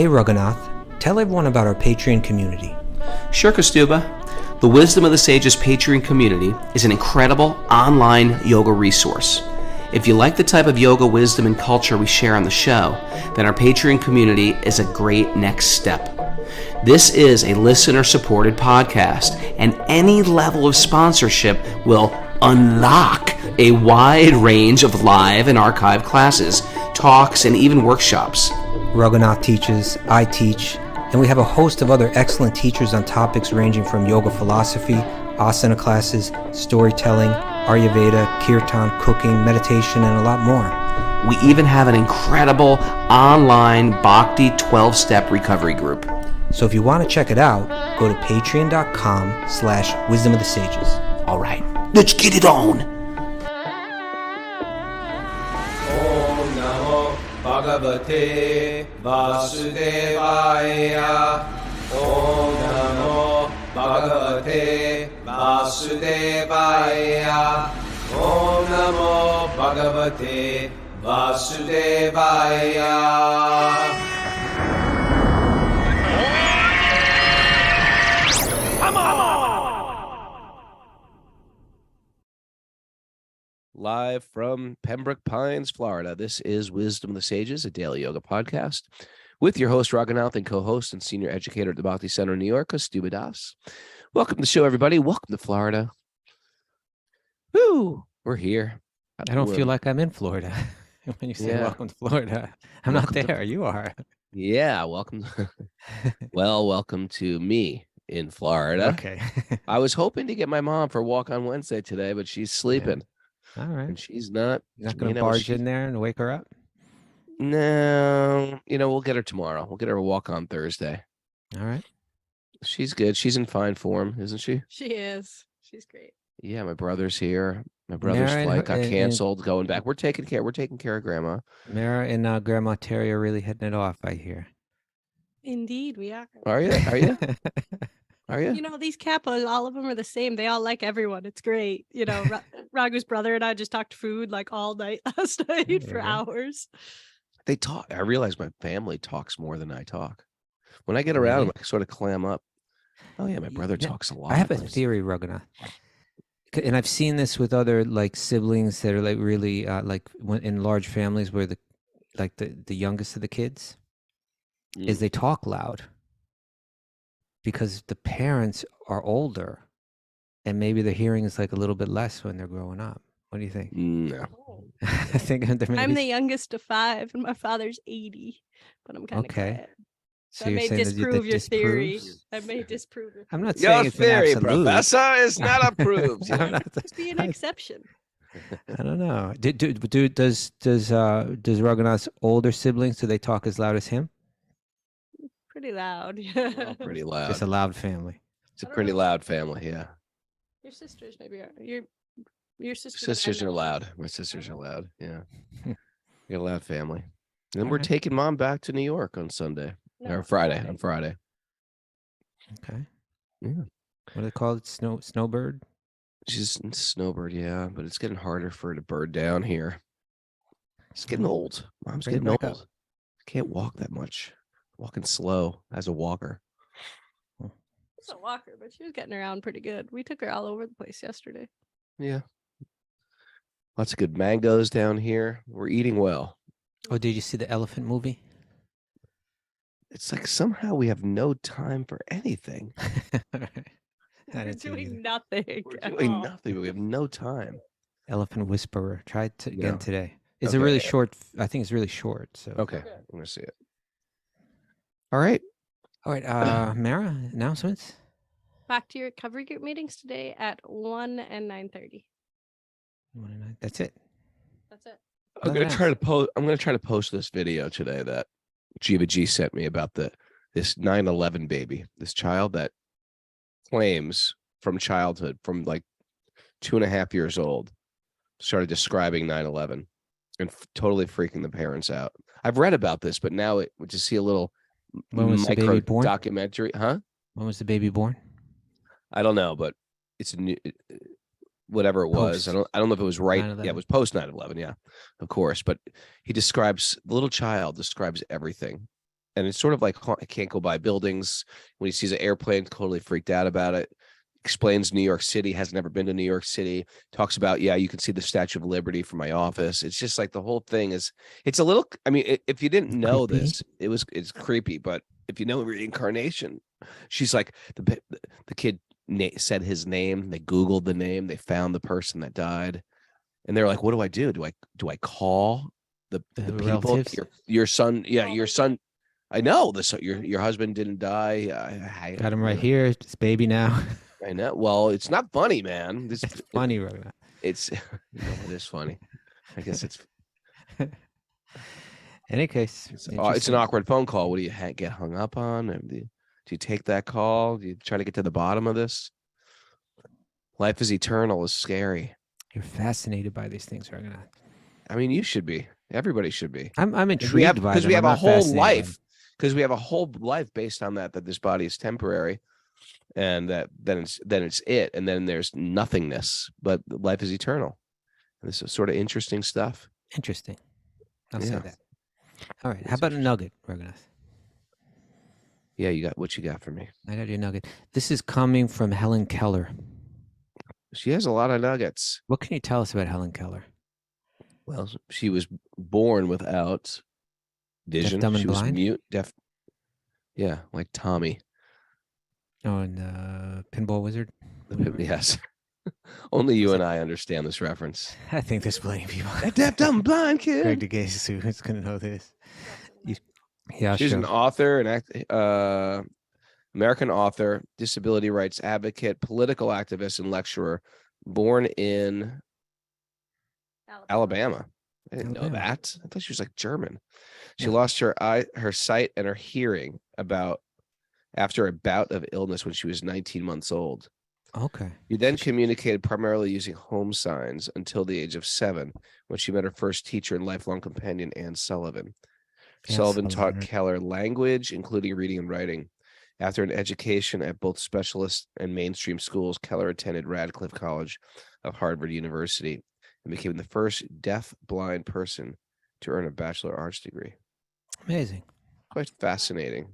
Hey Raghunath, tell everyone about our Patreon community. Sure, Kastuba. The Wisdom of the Sages Patreon community is an incredible online yoga resource. If you like the type of yoga wisdom and culture we share on the show, then our Patreon community is a great next step. This is a listener-supported podcast, and any level of sponsorship will unlock a wide range of live and archived classes, talks, and even workshops. Raghunath teaches, I teach, and we have a host of other excellent teachers on topics ranging from yoga philosophy, asana classes, storytelling, Ayurveda, kirtan, cooking, meditation, and a lot more. We even have an incredible online Bhakti 12-step recovery group. So if you want to check it out, go to patreon.com/wisdom of the sages. All right, let's get it on. Om Namo Bhagavate Vasudevaya. Om Namo Bhagavate Vasudevaya. Om Namo Bhagavate Vasudevaya. Live from Pembroke Pines, Florida. This is Wisdom of the Sages, a daily yoga podcast with your host, Raghunath, and co-host and senior educator at the Bhakti Center in New York, Kastuba Das. Welcome to the show, everybody. Welcome to Florida. Woo! We're here. I don't feel like I'm in Florida when you say welcome to Florida. I'm not there. You are. Yeah, welcome. Welcome to me in Florida. Okay. I was hoping to get my mom for a walk on Wednesday today, but she's sleeping. Yeah. All right. And she's not. You're not going to barge in there and wake her up? No. We'll get her tomorrow. We'll get her a walk on Thursday. All right. She's good. She's in fine form, isn't she? She is. She's great. Yeah, my brother's here. My brother's flight got canceled. Going back. We're taking care of Grandma. Mara and Grandma Terry are really hitting it off, I hear. Indeed, we are. Are you? Are you? Are you? You know, these Kappas, all of them are the same. They all like everyone. It's great. You know, Raghu's brother and I just talked food like all night last night for hours. They talk. I realize my family talks more than I talk. When I get around them, I sort of clam up. Oh yeah, my brother talks a lot. I have a theory, Raghunath, and I've seen this with other like siblings that are like really in large families where the youngest of the kids is they talk loud. Because the parents are older and maybe their hearing is like a little bit less when they're growing up. What do you think? No. I think I'm the youngest of 5 and my father's 80, but I'm kind of quiet. So I may disprove your theory. I may disprove it. I'm not saying your theory, Professor, is not approved. Let's be an exception. I don't know. Does Raghunath's older siblings, do they talk as loud as him? Pretty loud. Oh, pretty loud. It's a loud family. It's a pretty loud family, yeah. Your sisters maybe are. Your sisters are loud. My sisters are loud, yeah. You're a loud family. And then we're taking Mom back to New York on Sunday. Or Friday. On Friday. Okay. Yeah. What do they call it? Snowbird? She's snowbird, yeah. But it's getting harder for her to bird down here. It's getting old. Mom's getting old. Can't walk that much. Walking slow as a walker. She's a walker, but she was getting around pretty good. We took her all over the place yesterday. Yeah. Lots of good mangoes down here. We're eating well. Oh, did you see the elephant movie? It's like somehow we have no time for anything. We're doing nothing. We're doing nothing, but we have no time. Elephant Whisperer. Try it again today. It's a really short. I think it's really short. So okay, I'm gonna see it. All right. Mara, announcements? Back to your recovery group meetings today at 1 and 9:30. That's it. That's it. I'm gonna try to post this video today that Jiva G sent me about this 9/11 baby, this child that claims from childhood, from like 2.5 years old, started describing 9/11 and totally freaking the parents out. I've read about this, but now we just see a little micro documentary. Huh? When was the baby born? I don't know, but it's a new, whatever it was. I don't know if it was right. 9/11. Yeah, it was post 9/11. Yeah, of course. But he describes, the little child describes everything and it's sort of like I can't go by buildings. When he sees an airplane, totally freaked out about it. Explains New York City, has never been to New York City. Talks about, yeah, you can see the Statue of Liberty from my office. It's just like the whole thing is. It's a little. I mean, if you didn't know Creepy. this, it's creepy. But if you know reincarnation, she's like the kid said his name. They Googled the name. They found the person that died, and they're like, "What do I do? Do I call the people? relatives? Your son? Yeah, your son." I know this. Your husband didn't die. I Got him right here. It's baby now. I know. Well, it's not funny, man. This It's funny, Raghunath. it's it is funny. I guess it's Any case, it's an interesting. awkward phone call. What do you get hung up on? Do you take that call? Do you try to get to the bottom of this? Life is eternal is scary. You're fascinated by these things, Raghunath. I mean, you should be. Everybody should be. I'm intrigued by because them. we have I'm a not whole fascinated by them. life. Because we have a whole life based on that this body is temporary, and that then it's it, and then there's nothingness. But life is eternal. And this is sort of interesting stuff. Interesting. I'll say Yeah. that. All right. How It's about a nugget, Raghunath? Yeah, you got what you got for me. I got your nugget. This is coming from Helen Keller. She has a lot of nuggets. What can you tell us about Helen Keller? Well, she was born without vision. dumb, and She was blind? mute, deaf. Yeah, like Tommy. Oh, and Pinball Wizard? Yes. Only you and I understand this reference. I think there's plenty of people. That deaf, dumb, blind Greg kid. DeGaze who's going to know this. Yeah, She's sure. an author, American author, disability rights advocate, political activist, and lecturer, born in Alabama. I didn't know Alabama. that. I thought she was like German. She Yeah. lost her sight, and her hearing after a bout of illness when she was 19 months old. Okay. She then communicated primarily using home signs until the age of 7, when she met her first teacher and lifelong companion, Anne Sullivan. Anne Sullivan taught Sullivan. Keller language, including reading and writing. After an education at both specialist and mainstream schools, Keller attended Radcliffe College of Harvard University and became the first deaf-blind person to earn a Bachelor of Arts degree. Amazing. Quite fascinating.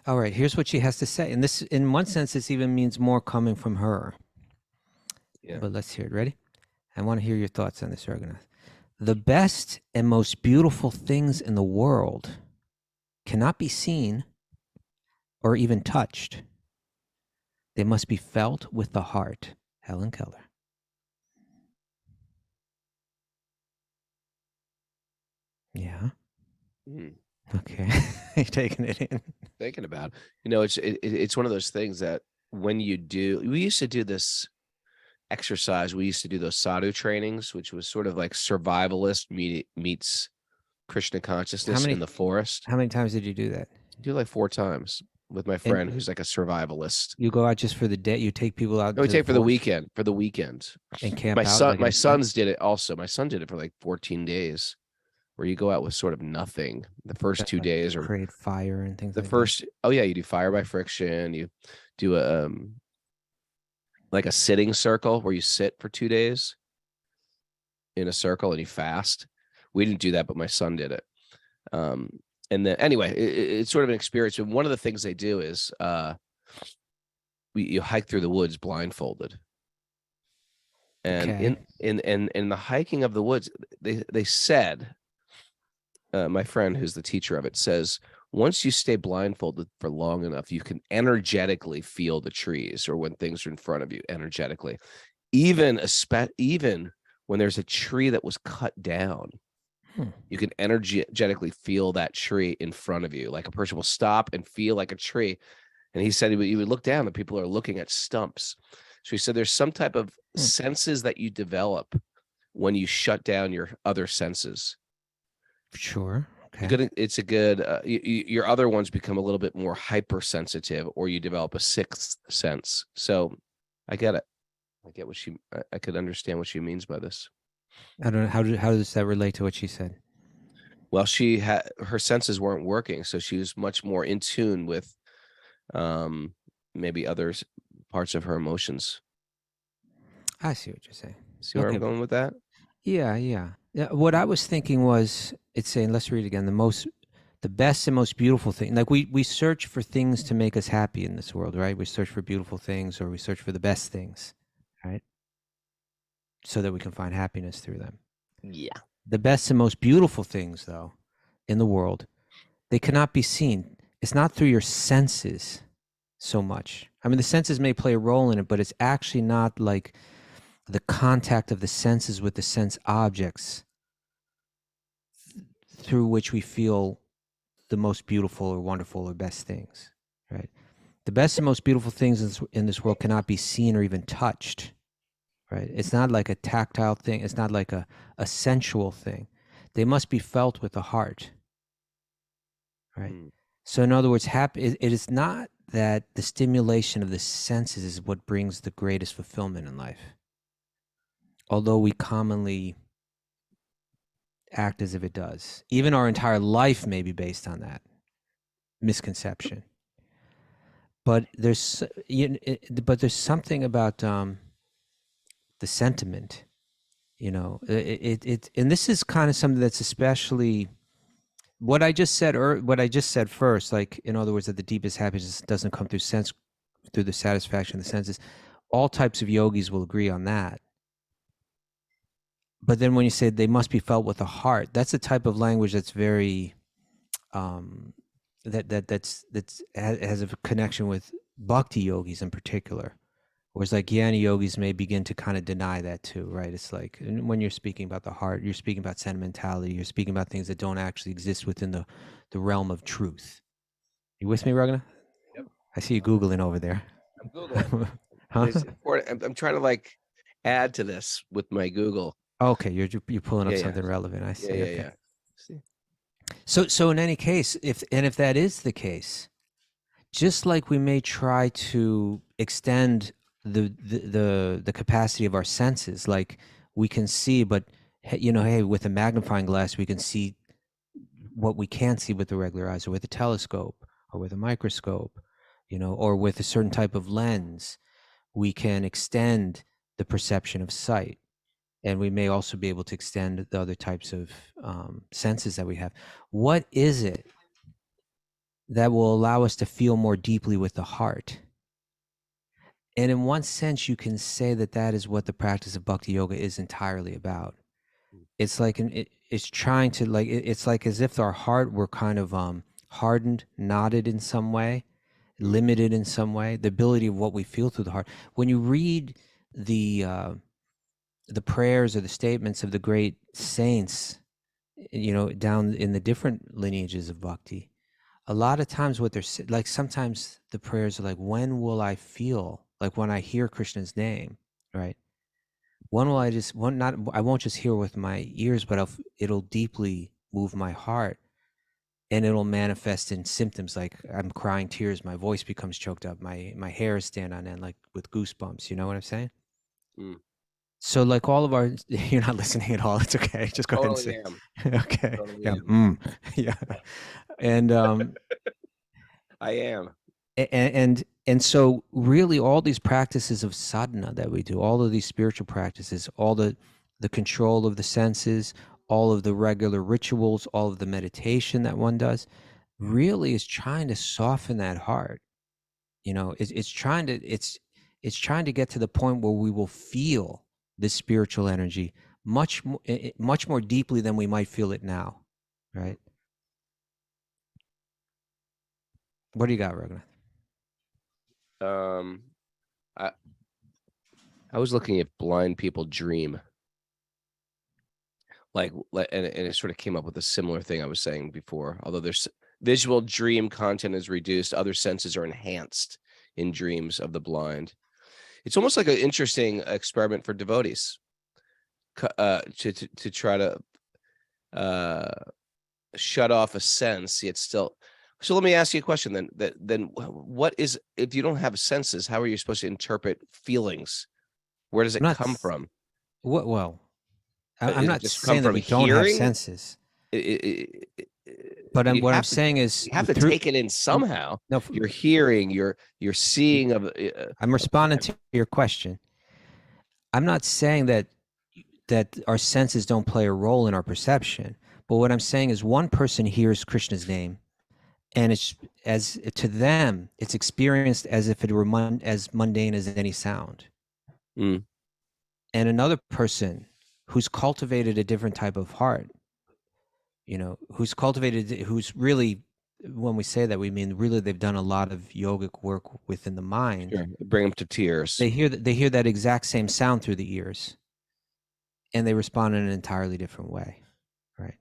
All right. Here's what she has to say. And this, in one sense, this even means more coming from her. Yeah. But let's hear it. Ready? I want to hear your thoughts on this, Raghunath. The best and most beautiful things in the world cannot be seen or even touched. They must be felt with the heart. Helen Keller. Yeah. Hmm. Okay. You're taking it in. Thinking about, it's one of those things that when we used to do this exercise, we used to do those sadhu trainings, which was sort of like survivalist meets Krishna consciousness many- in the forest. How many times did you do that? Do like 4 times with my friend who's like a survivalist. You go out just for the day? You take people out? No, we to take for the forest weekend. For the weekend. and camp My out? son, like in my a tent? sons did it also. My son did it for like 14 days, where you go out with sort of nothing. The first That's 2 like days, or create fire and things the like first. Oh yeah, you do fire by friction. You do a like a sitting circle where you sit for 2 days in a circle and you fast. We didn't do that, but my son did it. And then anyway, it's sort of an experience. And one of the things they do is you hike through the woods blindfolded. And Okay. in the hiking of the woods, they said, my friend who's the teacher of it says, once you stay blindfolded for long enough, you can energetically feel the trees, or when things are in front of you energetically, even when there's a tree that was cut down. You can energetically feel that tree in front of you. Like a person will stop and feel like a tree. And he said you would look down and people are looking at stumps. So he said there's some type of senses that you develop when you shut down your other senses. Sure. Okay. It's a good, your other ones become a little bit more hypersensitive, or you develop a 6th sense. So I get it. I get I could understand what she means by this. I don't know. How does that relate to what she said? Well, her senses weren't working, so she was much more in tune with maybe other parts of her emotions. I see what you're saying. See where I'm going with that? Yeah. What I was thinking was, it's saying, let's read it again. The the best and most beautiful thing, like we search for things to make us happy in this world, right? We search for beautiful things, or we search for the best things, right? So that we can find happiness through them. Yeah. The best and most beautiful things, though, in the world, they cannot be seen. It's not through your senses so much. I mean, the senses may play a role in it, but it's actually not like the contact of the senses with the sense objects through which we feel the most beautiful or wonderful or best things, right? The best and most beautiful things in this world cannot be seen or even touched, right? It's not like a tactile thing. It's not like a sensual thing. They must be felt with the heart, right? So in other words, it is not that the stimulation of the senses is what brings the greatest fulfillment in life, although we commonly act as if it does. Even our entire life may be based on that misconception. But there's something about the sentiment, and this is kind of something that's especially what I just said first. Like, in other words, that the deepest happiness doesn't come through the satisfaction of the senses. All types of yogis will agree on that. But then when you say they must be felt with the heart, that's a type of language that's very that's has a connection with bhakti yogis in particular. Whereas like jnana yogis may begin to kind of deny that too, right? It's like when you're speaking about the heart, you're speaking about sentimentality, you're speaking about things that don't actually exist within the realm of truth. You with me, Ragna? Yep. I see you Googling over there. I'm Googling. Huh? I'm trying to like add to this with my Google. Okay, you're pulling up something relevant. I see. Okay. So in any case, if that is the case, just like we may try to extend the capacity of our senses, like we can see, but hey, with a magnifying glass we can see what we can't see with the regular eyes, or with a telescope, or with a microscope, or with a certain type of lens, we can extend the perception of sight. And we may also be able to extend the other types of senses that we have. What is it that will allow us to feel more deeply with the heart? And in one sense, you can say that is what the practice of bhakti yoga is entirely about. It's like it's trying to it's like as if our heart were kind of hardened, knotted in some way, limited in some way. The ability of what we feel through the heart. When you read the prayers or the statements of the great saints, down in the different lineages of bhakti, a lot of times what they're like, sometimes the prayers are like, when will I feel like when I hear Krishna's name, right? When will I won't just hear with my ears, but it'll deeply move my heart, and it'll manifest in symptoms like I'm crying tears, my voice becomes choked up, my hair stand on end, like with goosebumps. You know what I'm saying? So like all of our, you're not listening at all. It's okay. Just go ahead and say. Okay. Totally Yeah. am. Yeah. And I am. And so really all these practices of sadhana that we do, all of these spiritual practices, all the control of the senses, all of the regular rituals, all of the meditation that one does, really is trying to soften that heart. It's trying to get to the point where we will feel this spiritual energy much more deeply than we might feel it now, right? What do you got, Raghunath? I was looking at blind people dream, and it sort of came up with a similar thing I was saying before. Although there's visual dream content is reduced, other senses are enhanced in dreams of the blind. It's almost like an interesting experiment for devotees to try to shut off a sense yet still. So let me ask you a question then what is, if you don't have senses, how are you supposed to interpret feelings? Where does it come from? Well, I'm not just saying that we don't have senses. But what I'm saying is you have to take it in somehow. No, you're hearing, you're seeing. I'm responding to your question. I'm not saying that our senses don't play a role in our perception, But what I'm saying is one person hears Krishna's name, and it's as to them, it's experienced as if it were as mundane as any sound. Mm. And another person who's cultivated a different type of heart, who's really, when we say that, we mean really they've done a lot of yogic work within the mind. Sure. Bring them to tears. They hear that exact same sound through the ears, and they respond in an entirely different way, right?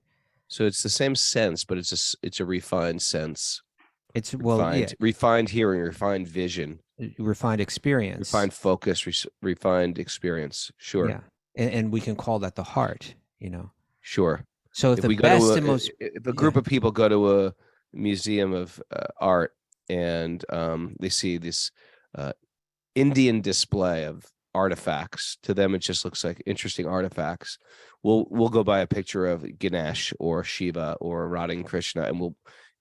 So it's the same sense, but it's a refined sense. It's refined hearing, refined vision, refined experience, refined focus, refined experience. Sure. Yeah, and we can call that the heart. Sure. So if a group of people go to a museum of art and they see this Indian display of artifacts, to them it just looks like interesting artifacts. We'll go buy a picture of Ganesh or Shiva or Radha Krishna, and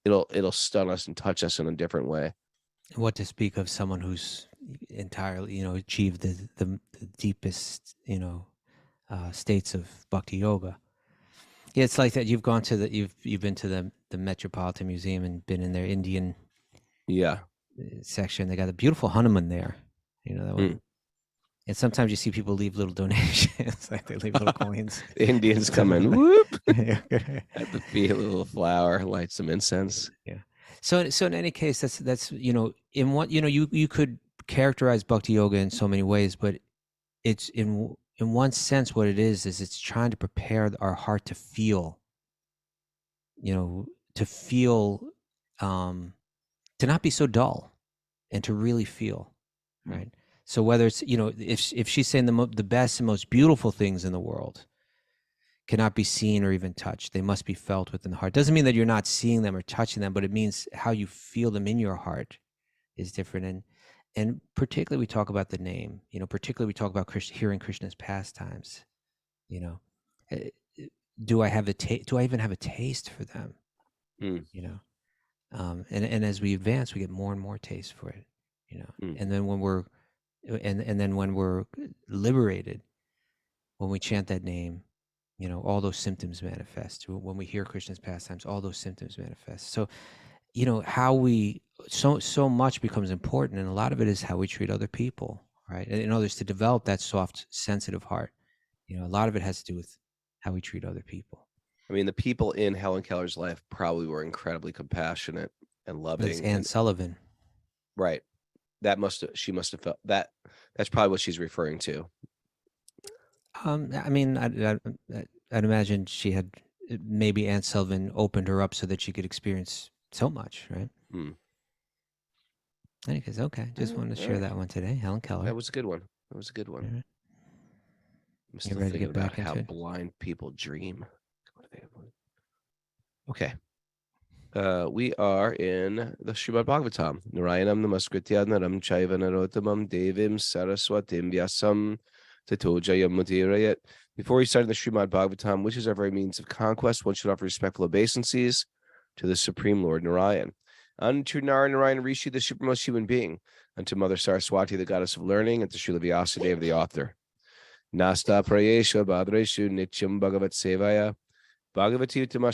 it'll stun us and touch us in a different way. What to speak of someone who's entirely achieved the deepest states of Bhakti-yoga. Yeah, it's like that. You've gone to you've been to the Metropolitan Museum and been in their Indian section. They got a beautiful Hanuman there. That one. And sometimes you see people leave little donations, like they leave little coins. The Indians come in, whoop, at the feet, a little flower, light some incense. Yeah. So in any case, that's in what you could characterize Bhakti yoga in so many ways, but it's in one sense what it is it's trying to prepare our heart to feel, to not be so dull, and to really feel, right? So whether it's, if she's saying the best and most beautiful things in the world cannot be seen or even touched, they must be felt within the heart. Doesn't mean that you're not seeing them or touching them, but it means how you feel them in your heart is different. And particularly we talk about the name, particularly we talk about hearing Krishna's pastimes. Do I even have a taste for them? And as we advance, we get more and more taste for it. And then when we're when we're liberated, when we chant that name, all those symptoms manifest. When we hear Krishna's pastimes, all those symptoms manifest. So, how we so much becomes important, and a lot of it is how we treat other people, right? And in others, to develop that soft, sensitive heart. A lot of it has to do with how we treat other people. I mean, the people in Helen Keller's life probably were incredibly compassionate and loving. That's Anne Sullivan, right? She must have felt that. That's probably what she's referring to. I mean, I'd imagine she had, maybe Anne Sullivan opened her up so that she could experience so much, right? Anyways, okay. Just wanted to share that one today. Helen Keller. That was a good one. Right. I'm still thinking about how blind people dream. Okay. We are in the Srimad-bhagavatam. Narayanam namaskritya naram chaiva narottamam devim saraswatim vyasam tato jayam mudirayat. Before we start the Srimad-bhagavatam, which is our very means of conquest, one should offer respectful obeisances to the Supreme Lord Narayan, unto Narayan Rishi, the supremmost human being, unto Mother Saraswati, the goddess of learning, and to Srila Vyasadeva, the author. Nasta prayesha badreshu nityam bhagavat sevaya Bhagavati Uttama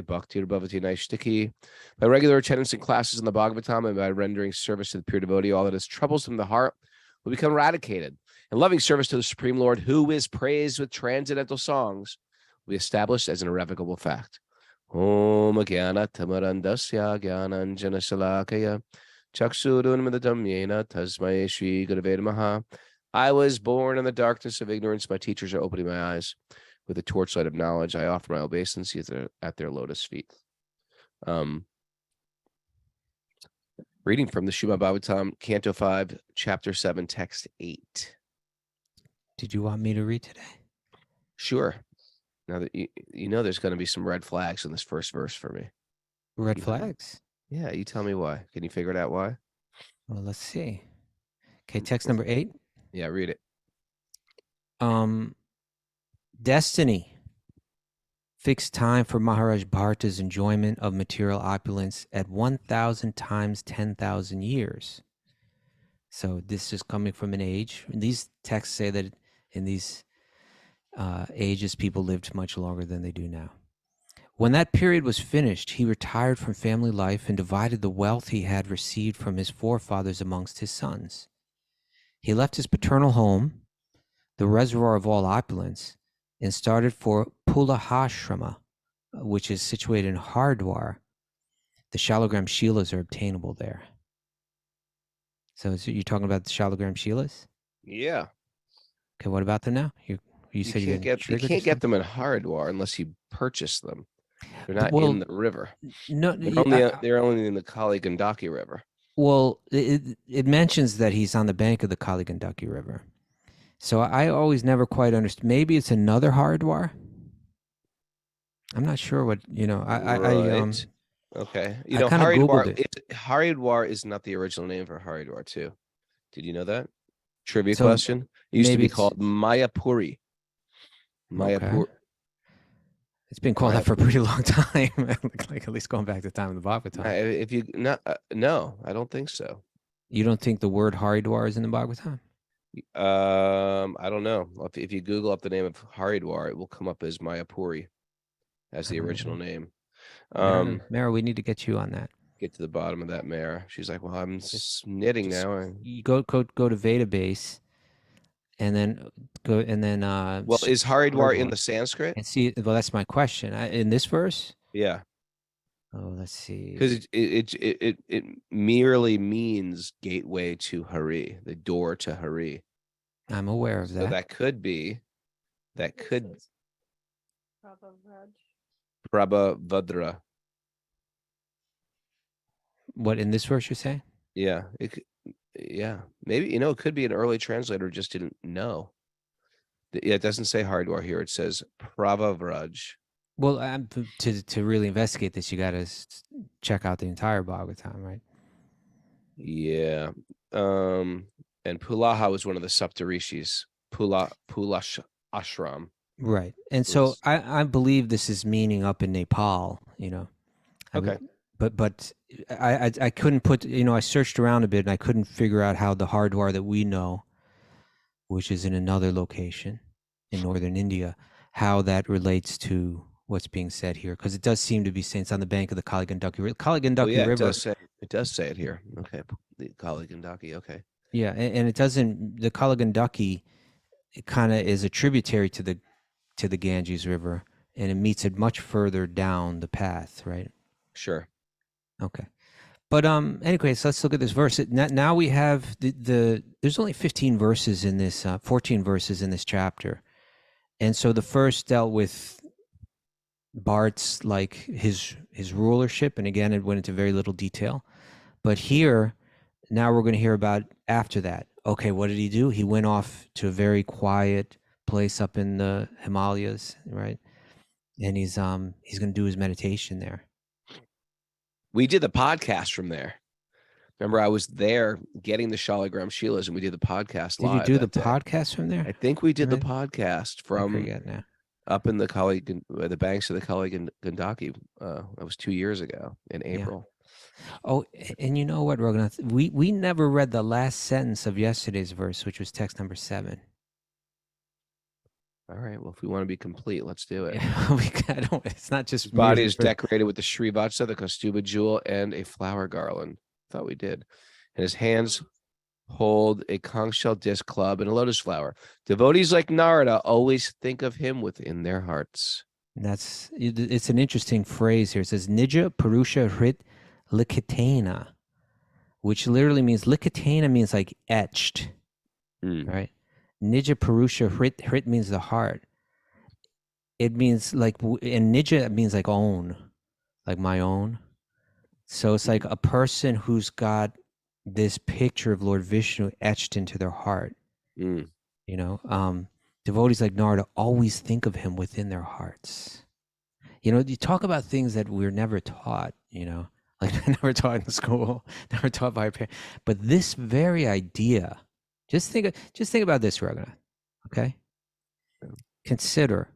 Bhaktir Bhavati Naishtaki. By regular attendance in classes in the Bhagavatam and by rendering service to the pure devotee, all that is troublesome in the heart will become eradicated. And loving service to the Supreme Lord, who is praised with transcendental songs, will be established as an irrevocable fact. Om Agyana Tamarandasya Gyananjana Shalakaya Chaksurun Midatam Yena Tasmai Shri Gurave Namaha. I was born in the darkness of ignorance. My teachers are opening my eyes. With the torchlight of knowledge, I offer my obeisances at their lotus feet. Reading from the Srimad-bhagavatam, Canto 5, Chapter 7, Text 8. Did you want me to read today? Sure. Now that you know there's going to be some red flags in this first verse for me. Red flags? Yeah, you tell me why. Can you figure it out why? Well, let's see. Okay, text number 8. Yeah, read it. Destiny. Fixed time for Maharaj Bharata's enjoyment of material opulence at 1,000 times 10,000 years. So this is coming from an age. These texts say that in these ages, people lived much longer than they do now. When that period was finished, he retired from family life and divided the wealth he had received from his forefathers amongst his sons. He left his paternal home, the reservoir of all opulence, and started for Pulahashrama, which is situated in Hardwar. The Shalagram Shilas are obtainable there. So you're talking about the Shalagram Shilas? Yeah. Okay, what about them now? You said can't get them in Hardwar unless you purchase them. They're not in the river. No, They're only in the Kali Gandaki River. Well, it mentions that he's on the bank of the Kali Gandaki River. So I always never quite understood. Maybe it's another Hardwar. I'm not sure what, Okay. I kind of Googled it. Haridwar is not the original name for Haridwar too. Did you know that? Trivia question. It used to be called Mayapuri. Mayapur. Okay. It's been called that for a pretty long time, like at least going back to the time of the Bhagavatam. If you no, I don't think so. You don't think the word Haridwar is in the Bhagavatam? I don't know. If you Google up the name of Haridwar, it will come up as Mayapuri as the original name. Mara, we need to get you on that. Get to the bottom of that, Mara. She's like, well, I'm knitting now. You go to Veda base, and then go well, is Haridwar in the Sanskrit? And see, well, that's my question. In this verse? Yeah. Oh, let's see. Because it merely means gateway to Hari, the door to Hari. I'm aware of that. So that could be. Prabhavadra. What, in this verse you're saying? Yeah. Yeah. Maybe, it could be an early translator just didn't know. Yeah, it doesn't say Haridwar here. It says Prabhavraj. Well, to really investigate this, you got to check out the entire Bhagavatam, right? Yeah. And Pulaha was one of the Saptarishis. Pulash Ashram. Right. And so I believe this is meaning up in Nepal, Okay. But I couldn't put, I searched around a bit and I couldn't figure out how the Hardwar that we know, which is in another location in northern India, how that relates to what's being said here, because it does seem to be saying it's on the bank of the Kali Gandaki River. Kali Gandaki River. It does say it here. Okay, the Kali Gandaki. Okay. Yeah, and it doesn't. The Kali Gandaki kind of is a tributary to the Ganges River, and it meets it much further down the path, right? Sure. Okay. But anyway, so let's look at this verse. Now we have there's only 15 verses in this, 14 verses in this chapter, and so the first dealt with Bart's, like his rulership, and again it went into very little detail. But here, now we're going to hear about after that. Okay, what did he do? He went off to a very quiet place up in the Himalayas, right? And he's going to do his meditation there. We did the podcast from there. Remember, I was there getting the Shalagram Shilas, and we did the podcast live. Did you do the podcast from there? I think we did the podcast from now. Up in the banks of the Kali Gandaki. That was 2 years ago in April. Yeah. Oh, and you know what, Raghunath? We never read the last sentence of yesterday's verse, which was text number 7. All right. Well, if we want to be complete, let's do it. Yeah, it's not just his body is decorated with the Srivatsa, the Kaustubha jewel, and a flower garland. Thought we did. And his hands hold a conch shell disc club and a lotus flower. Devotees like Narada always think of him within their hearts. It's an interesting phrase here. It says Nija Purusha Hrit Likitena, which literally means Likitena means like etched, right? Nija Purusha Hrit means the heart. It means like, and Nija means like own, like my own. So it's like a person who's got this picture of Lord Vishnu etched into their heart. Devotees like Narada always think of him within their hearts. You talk about things that we're never taught, like never taught in school, never taught by our parents. But this very idea, just think about this, Raghunath, okay? Consider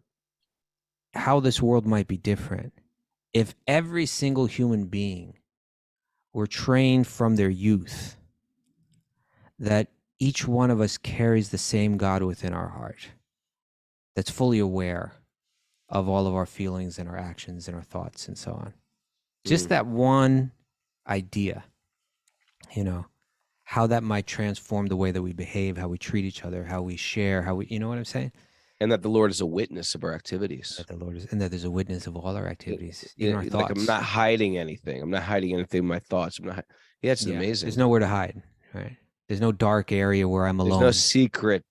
how this world might be different if every single human being were trained from their youth that each one of us carries the same God within our heart, that's fully aware of all of our feelings and our actions and our thoughts and so on. Just that one idea, you know, how that might transform the way that we behave, how we treat each other, how we share, how we, you know what I'm saying? And that the Lord is a witness of our activities. That the Lord is, and that there's a witness of all our activities, even our Like thoughts. I'm not hiding anything. I'm not hiding anything in my thoughts. I'm not. Yeah, it's amazing. There's nowhere to hide, right? There's no dark area where I'm alone. There's no secret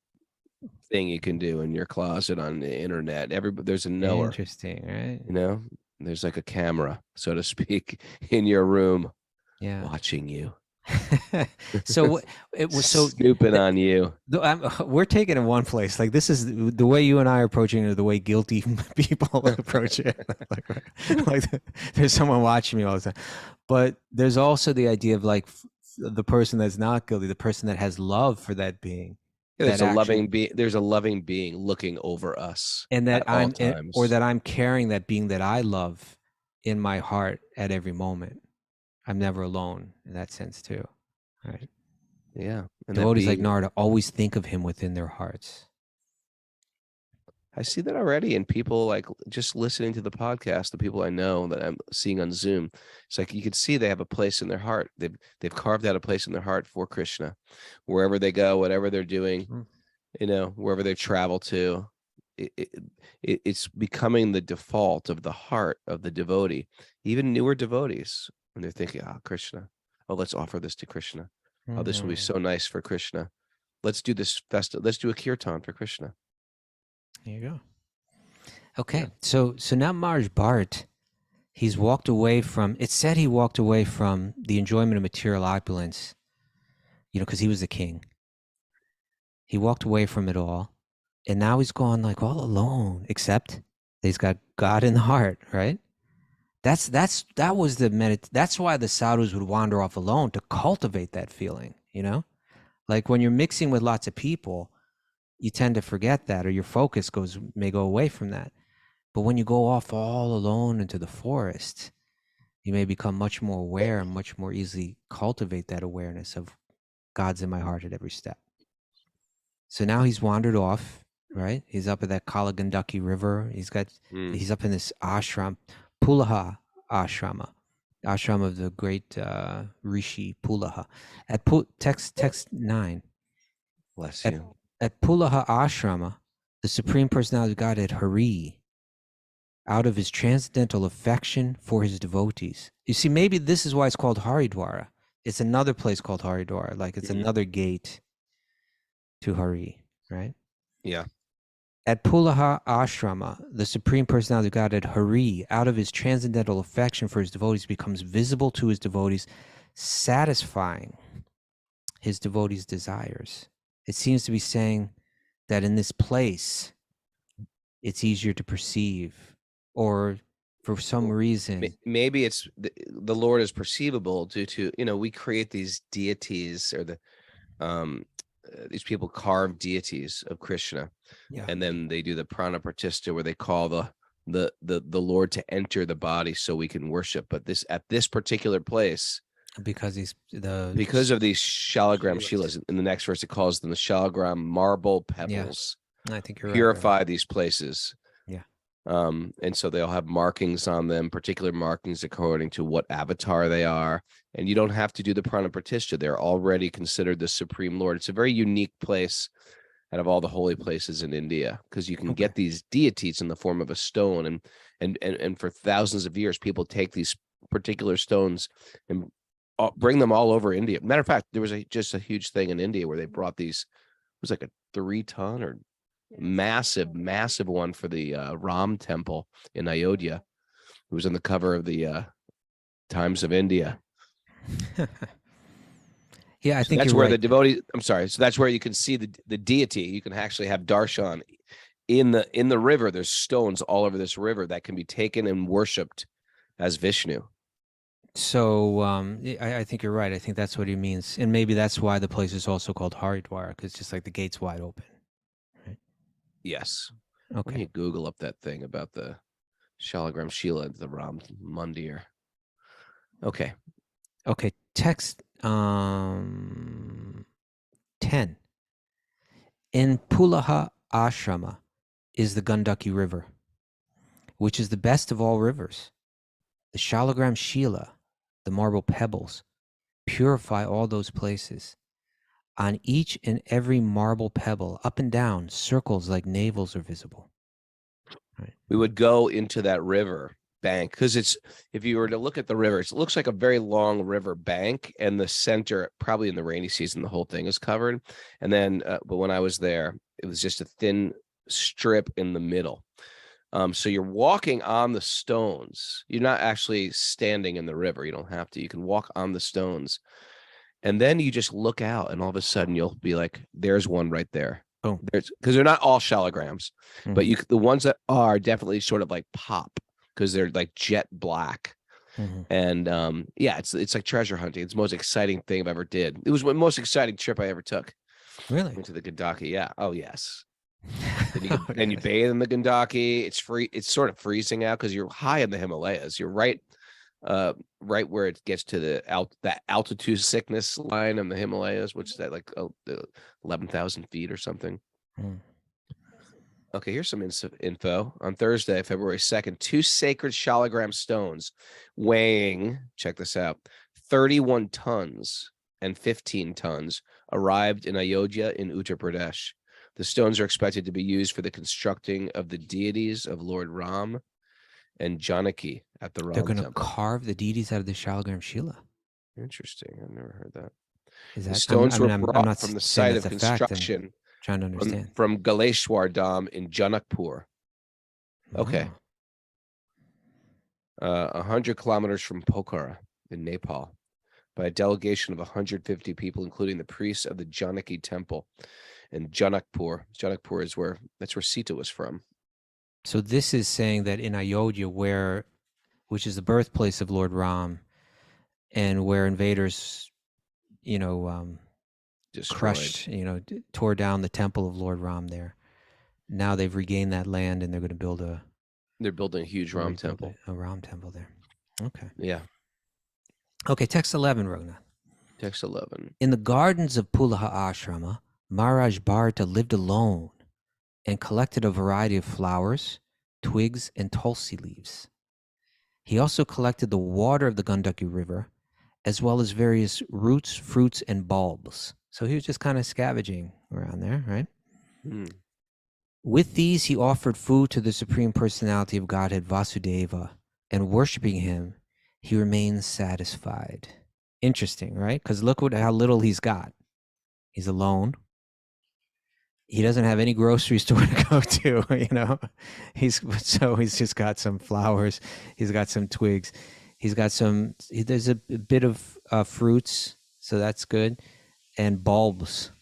thing you can do in your closet on the internet. There's a knower. Interesting, right? You know, there's like a camera, so to speak, in your room, watching you. So it was so snooping on you. We're taking it one place. Like, this is the way you and I are approaching it, the way guilty people approach it. like there's someone watching me all the time. But there's also the idea of like the person that's not guilty, the person that has love for that being. Yeah, there's a loving being. There's a loving being looking over us, and that or that I'm carrying that being that I love in my heart at every moment. I'm never alone in that sense too, right? Yeah. And devotees like Narada always think of him within their hearts. I see that already in people, like just listening to the podcast, the people I know that I'm seeing on Zoom. It's like you can see they have a place in their heart. They've carved out a place in their heart for Krishna, wherever they go, whatever they're doing, you know, wherever they travel to. It's becoming the default of the heart of the devotee, even newer devotees. And they're thinking, Krishna, let's offer this to Krishna. Oh, this will be so nice for Krishna. Let's do this festival. Let's do a kirtan for Krishna. There you go. Okay. So now Maharaj Bharat, he's walked away from, it's said he walked away from the enjoyment of material opulence, you know, because he was the king. He walked away from it all. And now he's gone like all alone, except that he's got God in the heart, right? That's why the sadhus would wander off alone, to cultivate that feeling, you know? Like when you're mixing with lots of people, you tend to forget that, or your focus may go away from that. But when you go off all alone into the forest, you may become much more aware and much more easily cultivate that awareness of God's in my heart at every step. So now he's wandered off, right? He's up at that Kala Gandaki river. He's up in this ashram, Pulaha ashrama of the great Rishi Pulaha. At text 9. Bless you. At Pulaha ashrama, the Supreme Personality of Godhead, Hari, out of his transcendental affection for his devotees. You see, maybe this is why it's called Haridwara. It's another place called Haridwara, like it's another gate to Hari, right? Yeah. At Pulaha ashrama, the Supreme Personality of Godhead, Hari, out of his transcendental affection for his devotees, becomes visible to his devotees, satisfying his devotees' desires. It seems to be saying that in this place, it's easier to perceive, or for some reason. Maybe it's the Lord is perceivable due to, you know, we create these deities, or these people carve deities of Krishna, and then they do the prana pratishtha, where they call the Lord to enter the body so we can worship. But at this particular place, because of these shalagram shilas, in the next verse it calls them the shalagram marble pebbles. Yeah. I think you're purify right. these places. Yeah. And so they'll have markings on them, particular markings according to what avatar they are. And you don't have to do the prana pratishtha. They're already considered the Supreme Lord. It's a very unique place out of all the holy places in India, because you can get these deities in the form of a stone. And for thousands of years, people take these particular stones and bring them all over India. Matter of fact, there was just a huge thing in India where they brought these, it was like a 3-ton or massive one for the Ram temple in Ayodhya. It was on the cover of the Times of India. Yeah, I think that's you're where right. the devotee. I'm sorry. So that's where you can see the deity. You can actually have darshan in the river. There's stones all over this river that can be taken and worshipped as Vishnu. So I think you're right. I think that's what he means, and maybe that's why the place is also called Haridwar, because it's just like the gate's wide open. Right? Yes. Okay. Let me Google up that thing about the Shalagram Shila, the Ram Mandir. Okay. Okay. Text 10. In Pulaha Ashrama is the Gandaki River. which is the best of all rivers. The Shalagram Shila, the marble pebbles, purify all those places. On each and every marble pebble, up and down, circles like navels are visible. Right. We would go into that river bank because if you were to look at the river, it looks like a very long river bank, and the center, probably in the rainy season, the whole thing is covered. And then, but when I was there, it was just a thin strip in the middle. So you're walking on the stones. You're not actually standing in the river. You don't have to. You can walk on the stones. And then you just look out, and all of a sudden you'll be like, there's one right there. Oh, There's, because they're not all shalagrams, but the ones that are definitely sort of like pop because they're like jet black. And yeah, it's like treasure hunting. It's the most exciting thing I've ever did. It was the most exciting trip I ever took. Really? Went to the Gandaki. Yeah. Oh yes. Then you bathe in the Gandaki. It's free. It's sort of freezing out because you're high in the Himalayas. You're right where it gets to that altitude sickness line in the Himalayas, which is at like 11,000 feet or something. Okay, here's some info. On Thursday, February 2nd, 2 sacred shalagram stones weighing, check this out, 31 tons and 15 tons arrived in Ayodhya in Uttar Pradesh. The stones are expected to be used for the constructing of the deities of Lord Ram and Janaki at the Ram They're going to temple. carve the deities out of the Shalagram Shila. Interesting. I've never heard that. Is The that stones were I'm brought not from the saying site of that's a fact, I'm construction trying to understand. from Galeshwar Dham in Janakpur. Okay. Oh. 100 kilometers from Pokhara in Nepal by a delegation of 150 people, including the priests of the Janaki temple in Janakpur. Janakpur is that's where Sita was from. So this is saying that in Ayodhya, which is the birthplace of Lord Ram, and where invaders, Destroyed. crushed, tore down the temple of Lord Ram there. Now they've regained that land, and they're going to build They're building a huge Ram temple. A Ram temple there. Okay. Yeah. Okay, text 11, Raghunath. Text 11. In the gardens of Pulaha Ashrama, Maharaj Bharata lived alone and collected a variety of flowers, twigs, and tulsi leaves. He also collected the water of the Gandaki River, as well as various roots, fruits, and bulbs. So he was just kind of scavenging around there, right? With these, he offered food to the Supreme Personality of Godhead, Vasudeva, and worshiping him, he remains satisfied. Interesting, right? Because look how little he's got. He's alone. He doesn't have any grocery store to go to, He's just got some flowers. He's got some twigs. He's got there's a bit of fruits, so that's good. And bulbs.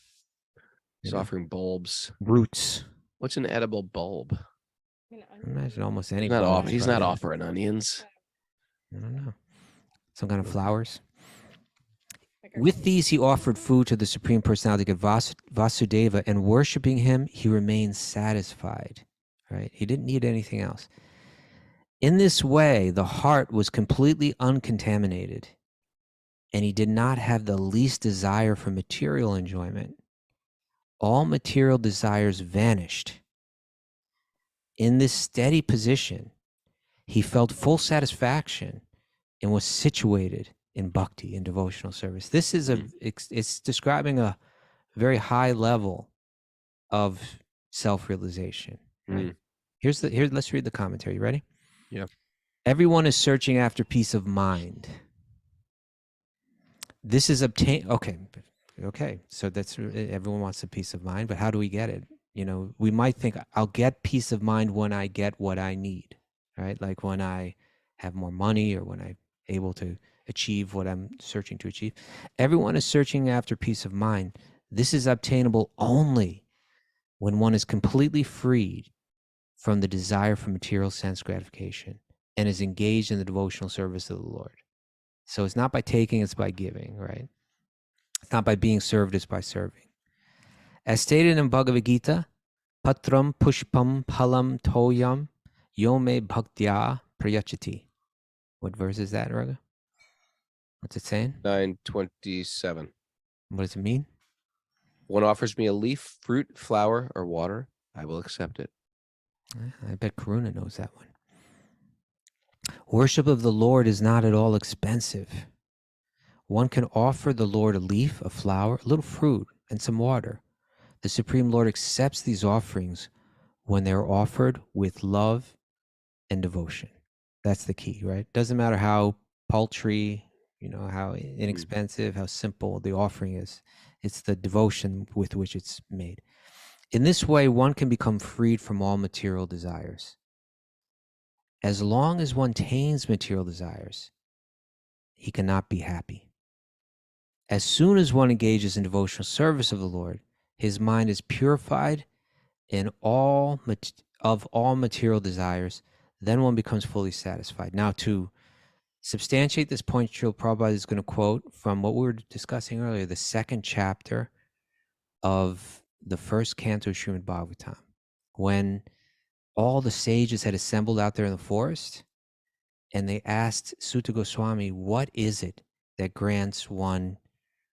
He's offering bulbs. Roots. What's an edible bulb? I imagine almost any. He's not offering onions. I don't know. Some kind of flowers. With these, he offered food to the Supreme Personality of Vasudeva, and worshiping him, he remained satisfied. Right? He didn't need anything else. In this way, the heart was completely uncontaminated, and he did not have the least desire for material enjoyment. All material desires vanished. In this steady position, he felt full satisfaction and was situated in bhakti, in devotional service. This is it's describing a very high level of self-realization. Right? Let's read the commentary. You ready? Yeah. Everyone is searching after peace of mind. This is obtained. Okay. So that's everyone wants a peace of mind, but how do we get it? We might think I'll get peace of mind when I get what I need, right? Like when I have more money or when I'm able to achieve what I'm searching to achieve. Everyone is searching after peace of mind. This is obtainable only when one is completely freed from the desire for material sense gratification and is engaged in the devotional service of the Lord. So it's not by taking, it's by giving, right? It's not by being served, it's by serving. As stated in Bhagavad Gita, Patram Pushpam Phalam Toyam Yome Bhaktya Prayachati. What verse is that, Raga? What's it saying? 9:27. What does it mean? One offers me a leaf, fruit, flower, or water, I will accept it. I bet Karuna knows that one. Worship of the Lord is not at all expensive. One can offer the Lord a leaf, a flower, a little fruit, and some water. The Supreme Lord accepts these offerings when they're offered with love and devotion. That's the key, right? Doesn't matter how paltry, how inexpensive, how simple the offering is. It's the devotion with which it's made. In this way, one can become freed from all material desires. As long as one tains material desires, he cannot be happy. As soon as one engages in devotional service of the Lord, his mind is purified of all material desires. Then one becomes fully satisfied. Now, to substantiate this point, Srila Prabhupada is going to quote from what we were discussing earlier, the second chapter of the first canto of Srimad-bhagavatam, when all the sages had assembled out there in the forest, and they asked Sutta Goswami, what is it that grants one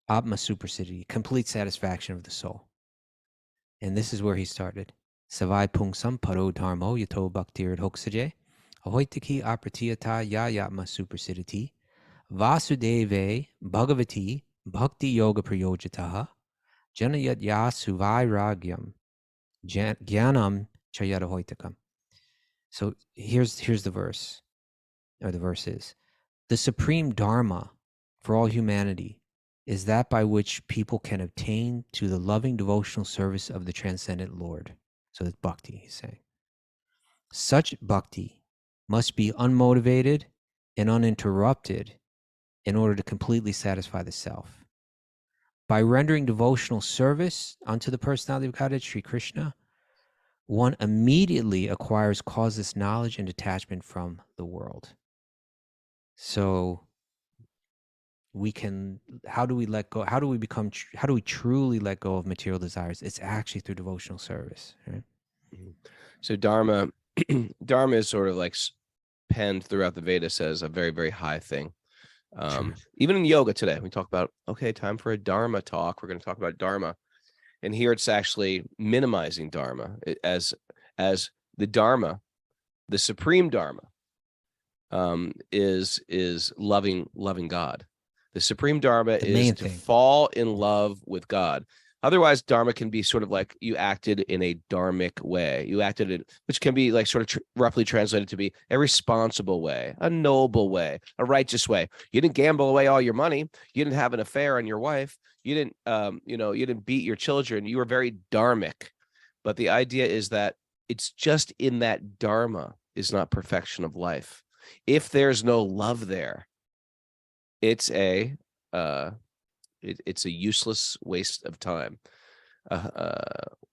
Atma Suprasiddhi, complete satisfaction of the soul? And this is where he started. Savai pungsam paro dharmo yato bhaktir hoksaje, ahoitiki apratiyata yayatma suprasiddhiti, vasudeve bhagavati bhakti-yoga prayojataha, janayat yasu vairagyam, jnanam chayadahoitakam. So here's the verse, or the verse is, the supreme dharma for all humanity is that by which people can obtain to the loving devotional service of the transcendent Lord. So that's bhakti, he's saying. Such bhakti must be unmotivated and uninterrupted in order to completely satisfy the self. By rendering devotional service unto the personality of Godhead, Sri Krishna, one immediately acquires causeless knowledge and detachment from the world. So how do we let go? How do we truly let go of material desires? It's actually through devotional service, right? So dharma is sort of like penned throughout the Vedas as a very, very high thing. Even in yoga today, we talk about, okay, time for a dharma talk. We're going to talk about dharma. And here it's actually minimizing dharma as the dharma, the supreme dharma, is loving God. The supreme dharma is to fall in love with God. Otherwise, dharma can be sort of like you acted in a dharmic way. You acted in, which can be like sort of roughly translated to be a responsible way, a noble way, a righteous way. You didn't gamble away all your money. You didn't have an affair on your wife. You didn't, you didn't beat your children. You were very dharmic. But the idea is that it's just in that dharma is not perfection of life. If there's no love there, it's a useless waste of time.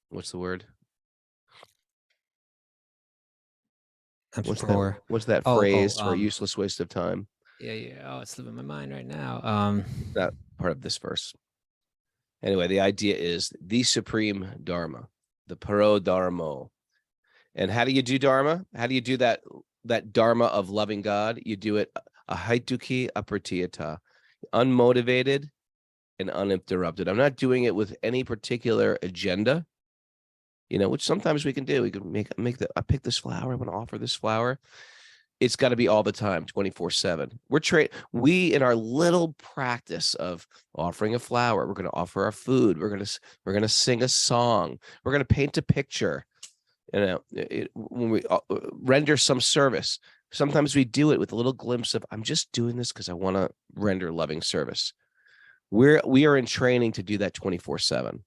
What's the word? What's that phrase for a useless waste of time? Yeah. Oh, it's slipping my mind right now. Not part of this verse. Anyway, the idea is the supreme dharma, the paro dharmo. And how do you do dharma? How do you do that dharma of loving God? You do it ahaituki apratiyata, unmotivated and uninterrupted. I'm not doing it with any particular agenda, which sometimes we can do. We can I pick this flower. I want to offer this flower. It's got to be all the time, 24/7. We in our little practice of offering a flower, we're going to offer our food. We're going to sing a song. We're going to paint a picture. When we render some service, sometimes we do it with a little glimpse of, I'm just doing this because I want to render loving service. We are in training to do that 24/7.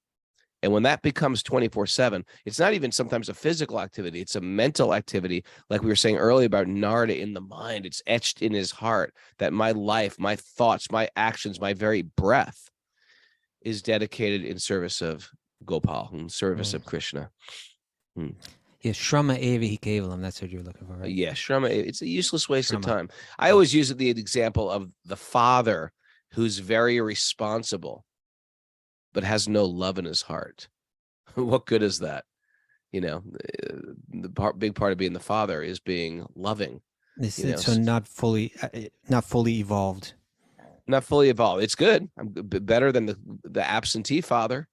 And when that becomes 24/7, it's not even sometimes a physical activity. It's a mental activity. Like we were saying earlier about Narada in the mind, it's etched in his heart that my life, my thoughts, my actions, my very breath is dedicated in service of Gopal, in service of Krishna. Yeah, Shrama Evi Kevalam, that's what you're looking for, right? Yeah, Shrama, it's a useless waste of time. I always use the example of the father who's very responsible, but has no love in his heart. What good is that? The big part of being the father is being loving. So not fully evolved. Not fully evolved. It's good. I'm better than the absentee father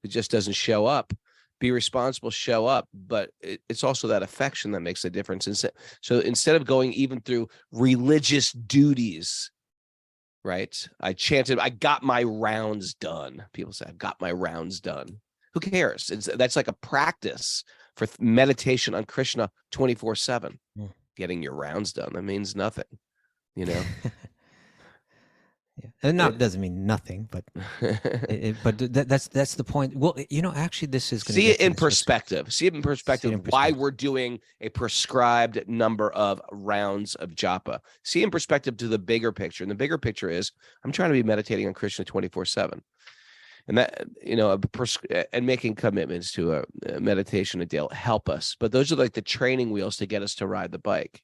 who just doesn't show up. be responsible, show up, but it's also that affection that makes a difference. And so instead of going even through religious duties, right? I chanted, I got my rounds done. People say, I've got my rounds done. Who cares? That's like a practice for meditation on Krishna 24/7. Getting your rounds done, that means nothing, you know? Yeah. And it doesn't mean nothing, but that's the point. Well, you know, actually, this is going to see it in perspective. See it in perspective. Why we're doing a prescribed number of rounds of japa. See in perspective to the bigger picture. And the bigger picture is I'm trying to be meditating on Krishna 24/7, and that, you know, and making commitments to a meditation a day will help us. But those are like the training wheels to get us to ride the bike.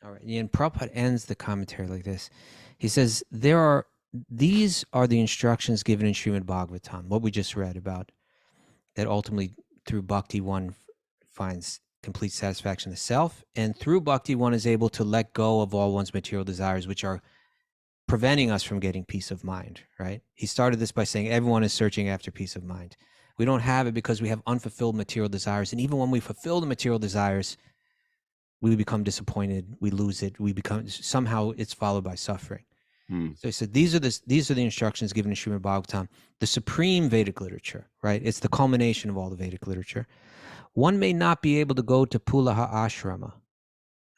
All right. And Prabhupada ends the commentary like this. He says, these are the instructions given in Srimad-bhagavatam, what we just read about, that ultimately through bhakti one finds complete satisfaction of self, and through bhakti one is able to let go of all one's material desires, which are preventing us from getting peace of mind, right? He started this by saying everyone is searching after peace of mind. We don't have it because we have unfulfilled material desires. And even when we fulfill the material desires, we become disappointed, we lose it, we become, somehow it's followed by suffering. So he said, these are the instructions given in Srimad-bhagavatam, the supreme Vedic literature, right? It's the culmination of all the Vedic literature. One may not be able to go to Pulaha Ashrama,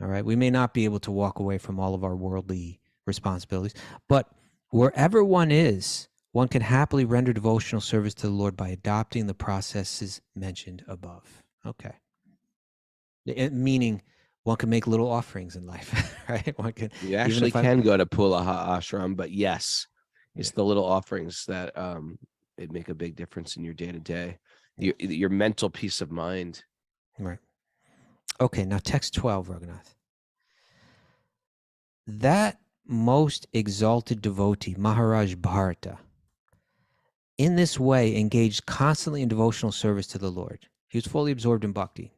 all right? We may not be able to walk away from all of our worldly responsibilities, but wherever one is, one can happily render devotional service to the Lord by adopting the processes mentioned above. Okay. Meaning, one can make little offerings in life, right? One can. You actually can go to Pulaha Ashram, but yes, it's the little offerings that it make a big difference in your day to day, your mental peace of mind. Right. Okay. Now, text 12, Raghunath. That most exalted devotee, Maharaj Bharata, in this way engaged constantly in devotional service to the Lord. He was fully absorbed in bhakti.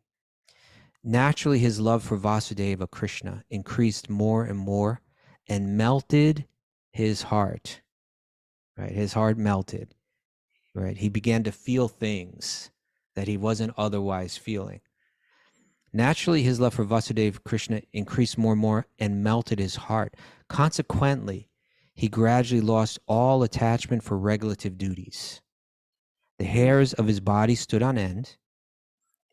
Naturally, his love for Vasudeva Krishna increased more and more and melted his heart, right? His heart melted, right? He began to feel things that he wasn't otherwise feeling. Naturally, his love for Vasudeva Krishna increased more and more and melted his heart. Consequently, he gradually lost all attachment for regulative duties. The hairs of his body stood on end,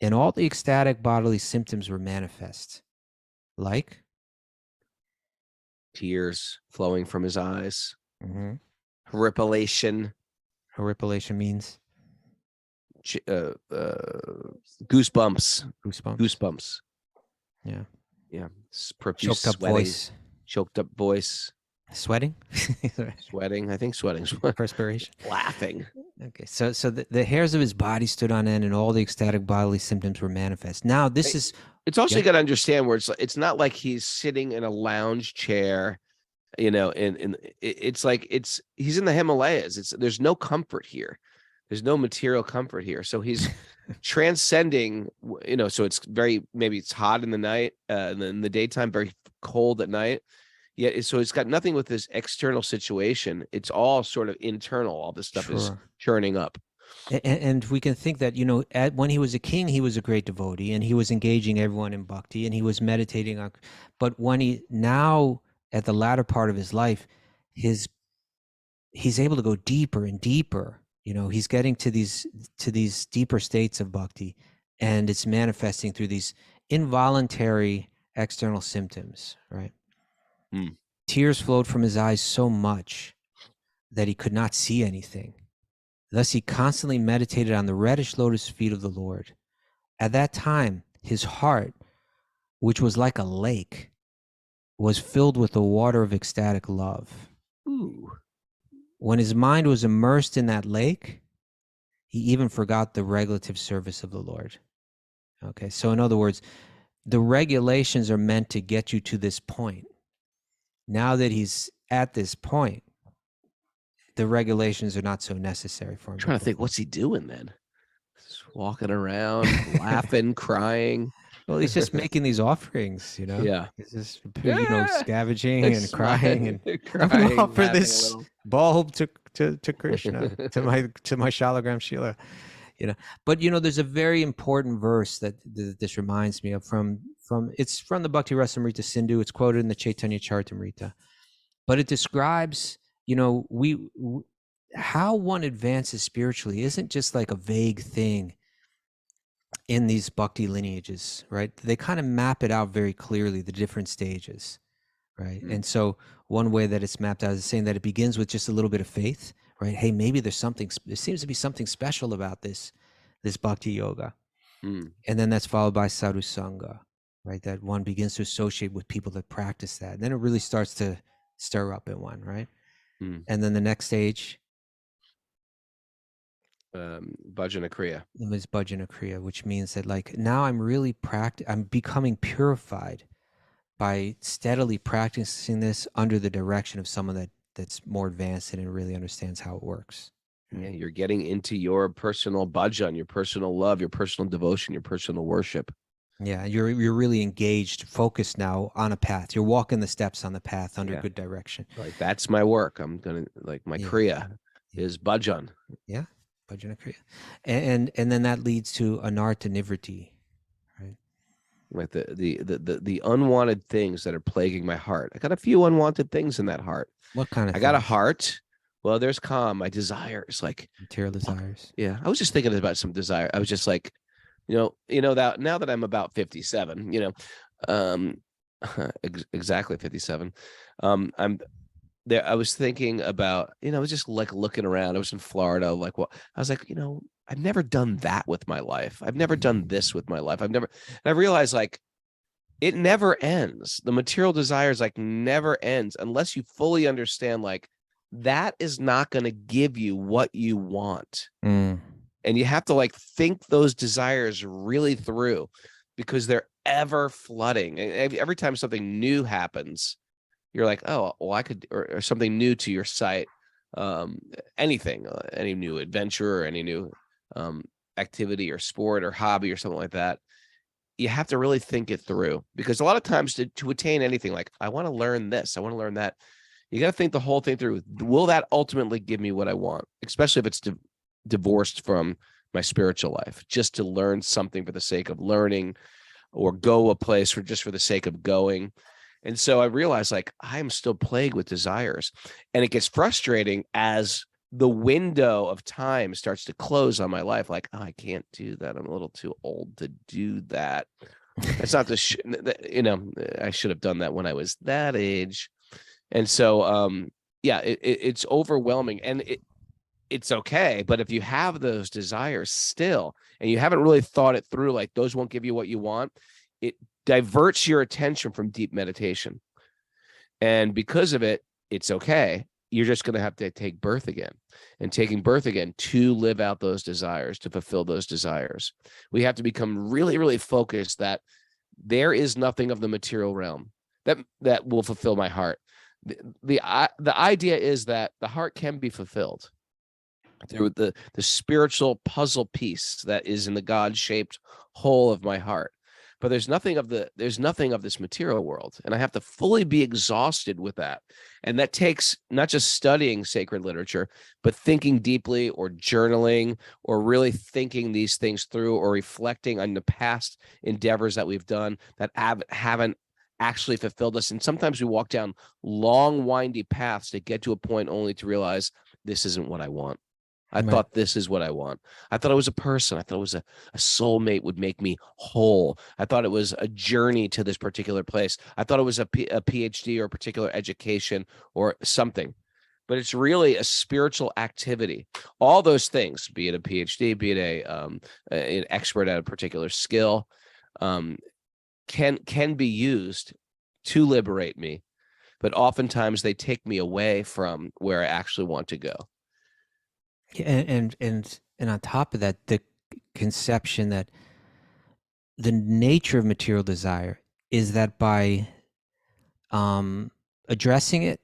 and all the ecstatic bodily symptoms were manifest, like tears flowing from his eyes, horripilation. Horripilation means goosebumps. Goosebumps. Yeah. Profuse choked up sweating. voice. Choked up voice. Sweating. Sweating. I think sweating. Perspiration. Laughing. Okay, so the hairs of his body stood on end, and all the ecstatic bodily symptoms were manifest. Now, it's also, you got to understand where it's not like he's sitting in a lounge chair, you know, it's like he's in the Himalayas. There's no comfort here. There's no material comfort here. So he's transcending, you know, so maybe it's hot in the night, and then in the daytime, very cold at night. Yeah, so it's got nothing with this external situation. It's all sort of internal. All this stuff is churning up. And we can think that, you know, when he was a king, he was a great devotee, and he was engaging everyone in bhakti, and he was meditating on. But when now at the latter part of his life, he's able to go deeper and deeper. You know, he's getting to these deeper states of bhakti, and it's manifesting through these involuntary external symptoms, right? Tears flowed from his eyes so much that he could not see anything. Thus he constantly meditated on the reddish lotus feet of the Lord. At that time, his heart, which was like a lake, was filled with the water of ecstatic love. Ooh. When his mind was immersed in that lake, he even forgot the regulative service of the Lord. Okay, so in other words, the regulations are meant to get you to this point. Now that he's at this point, the regulations are not so necessary for him. I'm trying to think, what's he doing then? Just walking around, laughing, crying. Well, he's just making these offerings, you know? Yeah. He's just, scavenging and crying and crying, offer this bulb to Krishna, to my Shalagram Shila. But there's a very important verse that this reminds me of from it's from the Bhakti Rasamrita Sindhu. It's quoted in the Chaitanya Charitamrita, but it describes how one advances spiritually isn't just like a vague thing in these bhakti lineages, right? They kind of map it out very clearly, the different stages, right? And so one way that it's mapped out is saying that it begins with just a little bit of faith, right? Hey, maybe there seems to be something special about this bhakti yoga. And then that's followed by sadhu sangha, right? That one begins to associate with people that practice that. And then it really starts to stir up in one, right? And then the next stage, Bhajana Kriya. is Bhajana Kriya, which means that like now I'm really I'm becoming purified by steadily practicing this under the direction of someone that's more advanced and really understands how it works. Yeah, you're getting into your personal bhajan, your personal love, your personal devotion, your personal worship. Yeah, you're really engaged, focused now on a path. You're walking the steps on the path under good direction. Like that's my work. I'm gonna my kriya is bhajan. Yeah, Bhajana Kriya, and then that leads to anartha nivriti, right? Like the unwanted things that are plaguing my heart. I got a few unwanted things in that heart. What kind of? I got a heart. Well, there's calm. My desires, like material desires. Yeah, I was just thinking about some desire. I was just like, that now that I'm about 57, exactly 57. I'm there. I was thinking about, I was just like looking around. I was in Florida. Like, well, I was like, I've never done that with my life. I've never done this with my life. And I realized like it never ends. The material desires like never ends unless you fully understand like that is not going to give you what you want. And you have to like think those desires really through because they're ever flooding. And every time something new happens, you're like, oh, well, I could, or something new to your sight, anything, any new adventure or any new activity or sport or hobby or something like that. You have to really think it through because a lot of times to attain anything, like I want to learn this, I want to learn that. You got to think the whole thing through. Will that ultimately give me what I want? Especially if it's divorced from my spiritual life, just to learn something for the sake of learning or go a place for the sake of going. And so I realized like I'm still plagued with desires, and it gets frustrating as the window of time starts to close on my life. Like, oh, I can't do that. I'm a little too old to do that. It's not I should have done that when I was that age. And so, it's overwhelming and it's okay. But if you have those desires still, and you haven't really thought it through, like those won't give you what you want, it diverts your attention from deep meditation. And because of it, it's okay. You're just going to have to take birth again, and taking birth again to live out those desires, to fulfill those desires. We have to become really, really focused that there is nothing of the material realm that will fulfill my heart. The idea is that the heart can be fulfilled through the spiritual puzzle piece that is in the God-shaped whole of my heart. But there's nothing of this material world, and I have to fully be exhausted with that. And that takes not just studying sacred literature, but thinking deeply or journaling or really thinking these things through or reflecting on the past endeavors that we've done that haven't actually fulfilled us. And sometimes we walk down long, windy paths to get to a point only to realize this isn't what I want. I thought this is what I want. I thought it was a person. I thought it was a soulmate would make me whole. I thought it was a journey to this particular place. I thought it was a PhD or a particular education or something. But it's really a spiritual activity. All those things, be it a PhD, be it an expert at a particular skill, can be used to liberate me, but oftentimes they take me away from where I actually want to go. And on top of that, the conception that the nature of material desire is that by addressing it,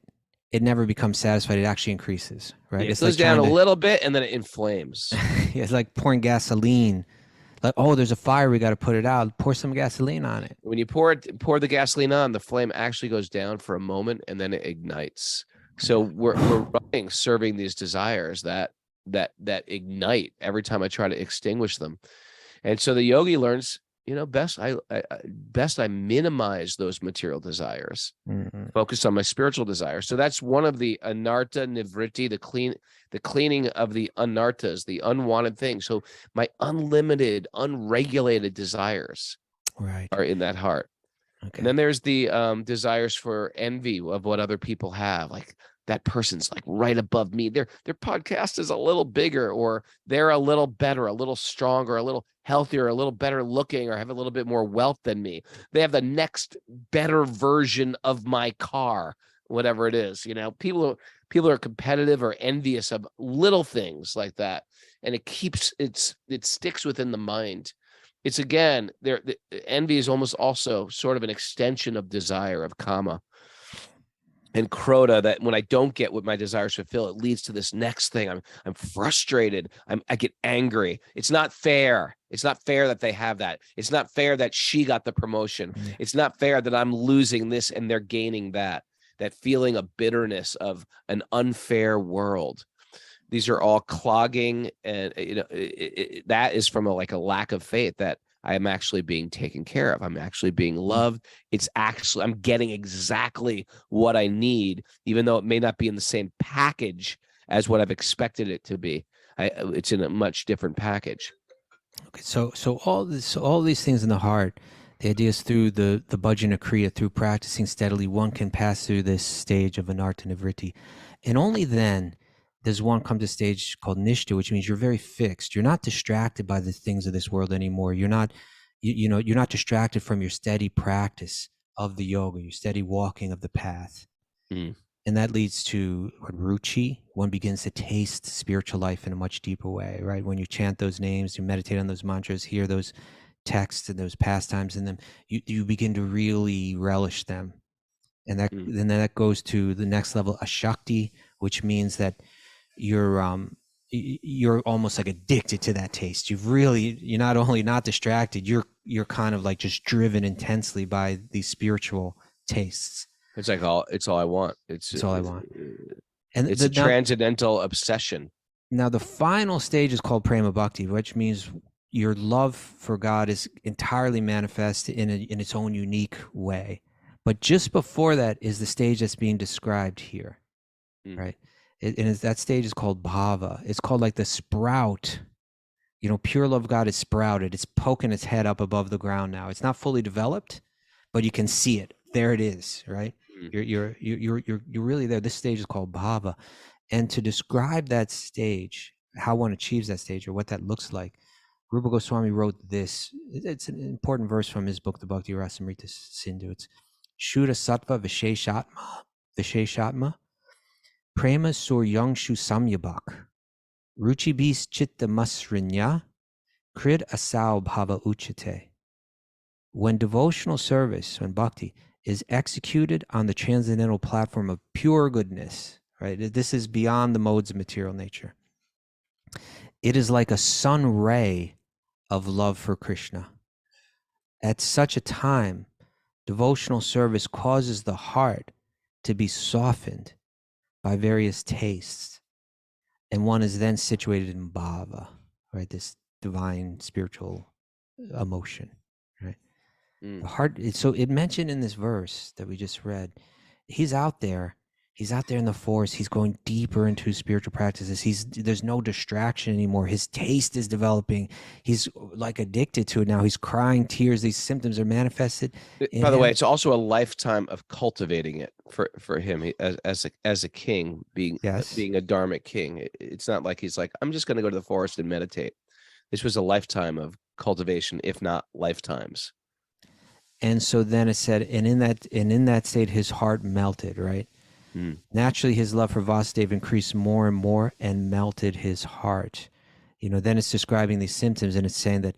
it never becomes satisfied. It actually increases, right? It goes down a little bit and then it inflames. It's like pouring gasoline. Like, oh, there's a fire, we got to put it out. Pour some gasoline on it. When you pour the gasoline on, the flame actually goes down for a moment and then it ignites. So we're running, serving these desires that ignite every time I try to extinguish them. And so the yogi learns, best I minimize those material desires, focus on my spiritual desires. So that's one of the anarta nivritti, the cleaning of the anartas, the unwanted things. So my unlimited, unregulated desires are in that heart. Okay. And then there's the desires for envy of what other people have. Like, that person's like right above me. Their podcast is a little bigger, or they're a little better, a little stronger, a little healthier, a little better looking, or have a little bit more wealth than me. They have the next better version of my car, whatever it is. People are competitive or envious of little things like that, and it sticks within the mind. It's, again, envy is almost also sort of an extension of desire, of kama and krota, that when I don't get what my desires fulfill, it leads to this next thing. I'm frustrated. I get angry. It's not fair. It's not fair that they have that. It's not fair that she got the promotion. Yeah. It's not fair that I'm losing this and they're gaining that. That feeling of bitterness of an unfair world. These are all clogging, and that is from a lack of faith that I am actually being taken care of. I'm actually being loved. I'm getting exactly what I need, even though it may not be in the same package as what I've expected it to be. It's in a much different package. Okay, so all these things in the heart, the idea is through the bhajana kriya, through practicing steadily, one can pass through this stage of anarta nivritti, and only then does one come to a stage called nishta, which means you're very fixed. You're not distracted by the things of this world anymore. You're not, you're not distracted from your steady practice of the yoga, your steady walking of the path. And that leads to ruchi. One begins to taste spiritual life in a much deeper way, right? When you chant those names, you meditate on those mantras, hear those texts and those pastimes in them, you begin to really relish them. And then that goes to the next level, ashakti, which means that you're almost like addicted to that taste. You're not only not distracted, you're kind of like just driven intensely by these spiritual tastes. It's like it's all I want. It's all I want. And it's a transcendental obsession. Now the final stage is called prema bhakti, which means your love for God is entirely manifest in its own unique way. But just before that is the stage that's being described here, right? And that stage is called bhava. It's called like the sprout. Pure love of God is sprouted. It's poking its head up above the ground now. It's not fully developed, but you can see it. There it is, right? You're really there. This stage is called bhava. And to describe that stage, how one achieves that stage or what that looks like, Rupa Goswami wrote this. It's an important verse from his book, the Bhakti Rasamrita Sindhu. It's Shuddha Sattva Visheshatma Prema Suryangshu Samyabak Ruchi Bis Chitta Masrinya Krid Asau Bhava Uchate. When devotional service, when bhakti, is executed on the transcendental platform of pure goodness, right? This is beyond the modes of material nature. It is like a sun ray of love for Krishna. At such a time, devotional service causes the heart to be softened by various tastes, and one is then situated in bhava, right? This divine spiritual emotion, right? The heart. So it mentioned in this verse that we just read, he's out there in the forest. He's going deeper into his spiritual practices. There's no distraction anymore. His taste is developing. He's like addicted to it now. He's crying tears. These symptoms are manifested. By the way, it's also a lifetime of cultivating it for him as a king, being a dharmic king. It's not like he's like, I'm just going to go to the forest and meditate. This was a lifetime of cultivation, if not lifetimes. And so then it said, and in that state, his heart melted, right? Naturally, his love for Vasudeva increased more and more and melted his heart. Then it's describing these symptoms, and it's saying that,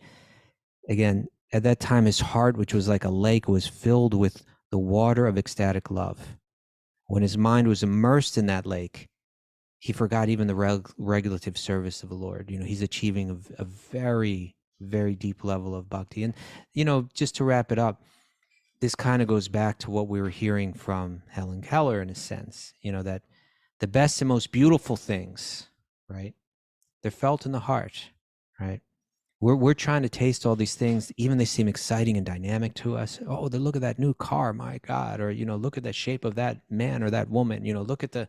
again, at that time, his heart, which was like a lake, was filled with the water of ecstatic love. When his mind was immersed in that lake, he forgot even the regulative service of the Lord. He's achieving a very, very deep level of bhakti. And, just to wrap it up, this kind of goes back to what we were hearing from Helen Keller in a sense, that the best and most beautiful things, right? They're felt in the heart, right? We're trying to taste all these things, even they seem exciting and dynamic to us. Oh, look at that new car, my God! Or look at the shape of that man or that woman. Look at the,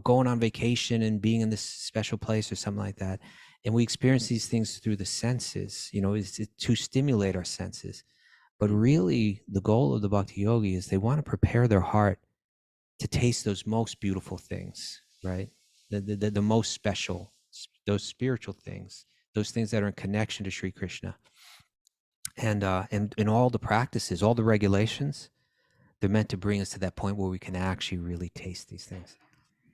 going on vacation and being in this special place or something like that. And we experience these things through the senses. Is to stimulate our senses. But really, the goal of the Bhakti Yogi is they want to prepare their heart to taste those most beautiful things, right? The most special, those spiritual things, those things that are in connection to Sri Krishna. And in all the practices, all the regulations, they're meant to bring us to that point where we can actually really taste these things.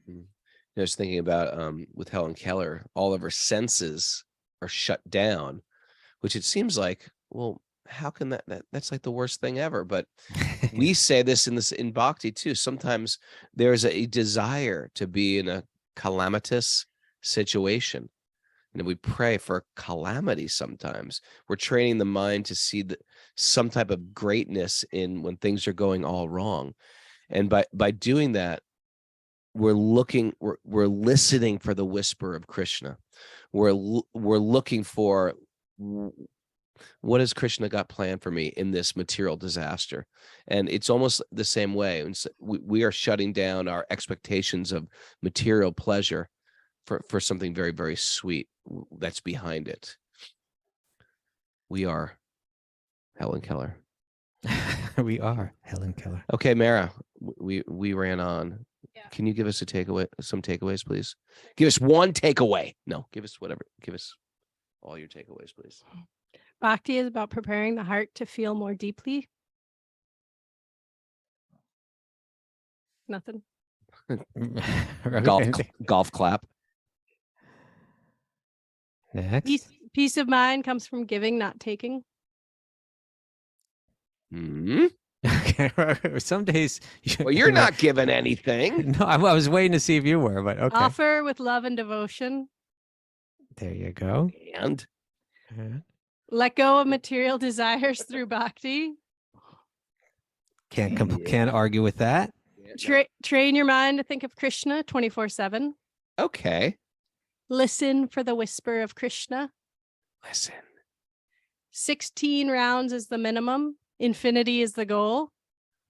I was thinking about with Helen Keller, all of her senses are shut down, which it seems like, well, how can that's like the worst thing ever? But we say this in Bhakti too. Sometimes there's a desire to be in a calamitous situation. And we pray for calamity sometimes. We're training the mind to see some type of greatness in when things are going all wrong. And by doing that, we're listening for the whisper of Krishna. We're looking for, what has Krishna got planned for me in this material disaster? And it's almost the same way. We are shutting down our expectations of material pleasure for something very, very sweet that's behind it. We are Helen Keller. We are Helen Keller. Okay, Mara, we ran on. Yeah. Can you give us some takeaways, please? Give us one takeaway. No, give us whatever. Give us all your takeaways, please. Bhakti is about preparing the heart to feel more deeply. Nothing. Golf clap. Next. Peace of mind comes from giving, not taking. Okay. Some days. Well, you're not giving anything. No, I was waiting to see if you were, but okay. Offer with love and devotion. There you go. And Let go of material desires through bhakti. Can't argue with that. Train your mind to think of Krishna 24/7. Okay. Listen for the whisper of Krishna. Listen. 16 rounds is the minimum. Infinity is the goal.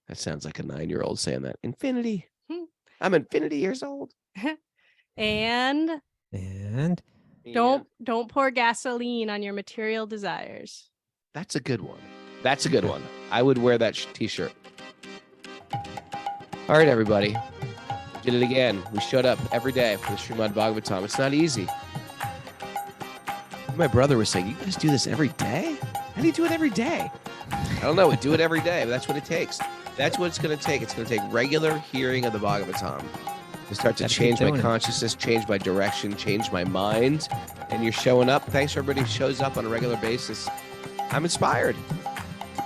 That sounds like a 9-year-old saying that. Infinity. I'm infinity years old. And don't pour gasoline on your material desires. That's a good one. That's a good one. I would wear that t-shirt. All right, everybody. We did it again. We showed up every day for the Srimad-bhagavatam. It's not easy. My brother was saying, you guys do this every day? How do you do it every day? I don't know. We do it every day, but that's what it takes. That's what it's going to take. It's going to take regular hearing of the Bhagavatam to start to change my consciousness, change my direction, change my mind. And you're showing up. Thanks for everybody who shows up on a regular basis. I'm inspired.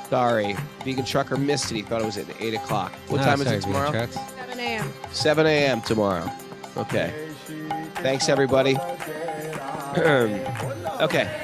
Sorry. Vegan Trucker missed it. He thought it was at 8 o'clock. What time is it tomorrow? 7 a.m. 7 a.m. tomorrow. Okay. Thanks, everybody. Okay.